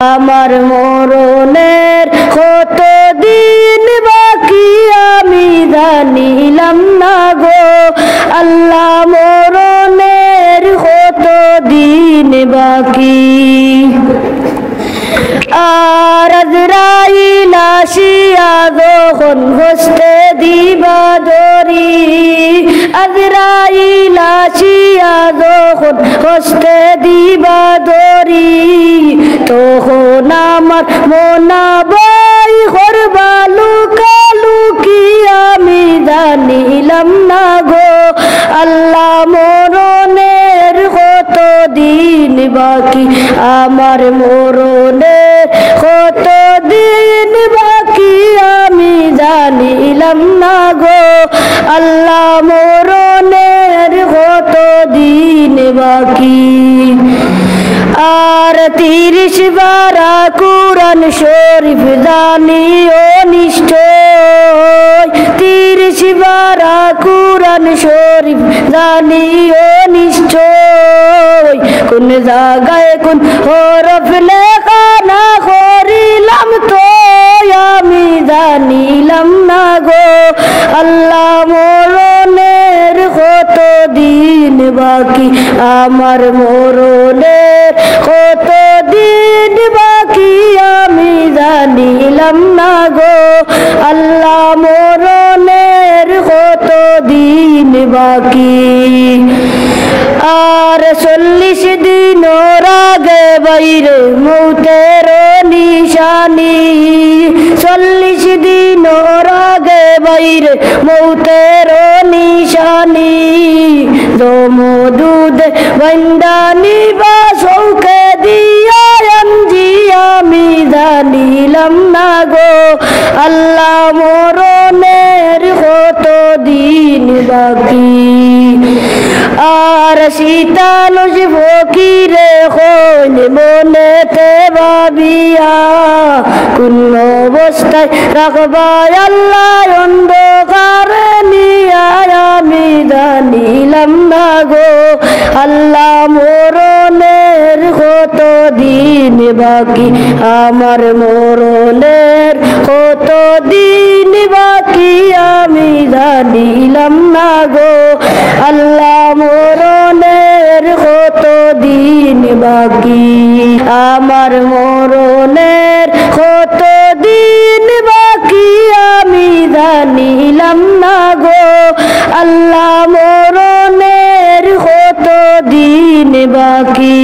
আমার মরণের কত দিন বাকি আমি জানিলাম না গো আল্লাহ মরণের কত দিন বাকি আর আজরাইল আসিয়া যখন হস্তে দিবা দরি আজরাইল আসিয়া যখন হস্তে দিবা দরি তখন আমার মনাবাই করবা লুকালুকি আমি জানিলাম না গো আল্লাহ মরণের কত দিন বাকি আমার মরণের কত দিন বাকি আমি জানিলাম না গো আল্লাহ মরণের কত দিন বাকি আর 30 বারা কুরআন শরীফ জানিও নিশ্চয় 30 বারা কুরআন শরীফ জানিও নিশ্চয় কোন জায়গায় কোন হরফ লেখা না করিলাম তো আমি জানিলাম না গো আল্লাহ মরণের কত দিন বাকি আমার মরণের কত দিন বাকি আমি জানিলাম না গো আল্লাহ মরণের কত দিন বাকি আর 40 দিন আগে বাইরে মৌতের নিশানি 40 দিন আগে বাইরে মৌতের নিশানি দুধ বন্দানি বা সৌকে দিয়া আমি জানিলাম না গো আল্লাহ মরণের কত দিন বাকি আর শীতাল ফকিরে হইল মনেতে ভাবিয়া কোন অবস্থায় রাখবা আল্লাহ অন্ধকারে নিয়া আমি জানিলাম না গো আল্লাহ মরণের কত দিন বাকি আমার মরণের কত দিন বাকি আমি জানিলাম না গো আল্লাহ মরণের কত দিন বাকি আমার মরণের কত দিন বাকি আমি জানিলাম না গো আল্লাহ মরণের কত দিন বাকি।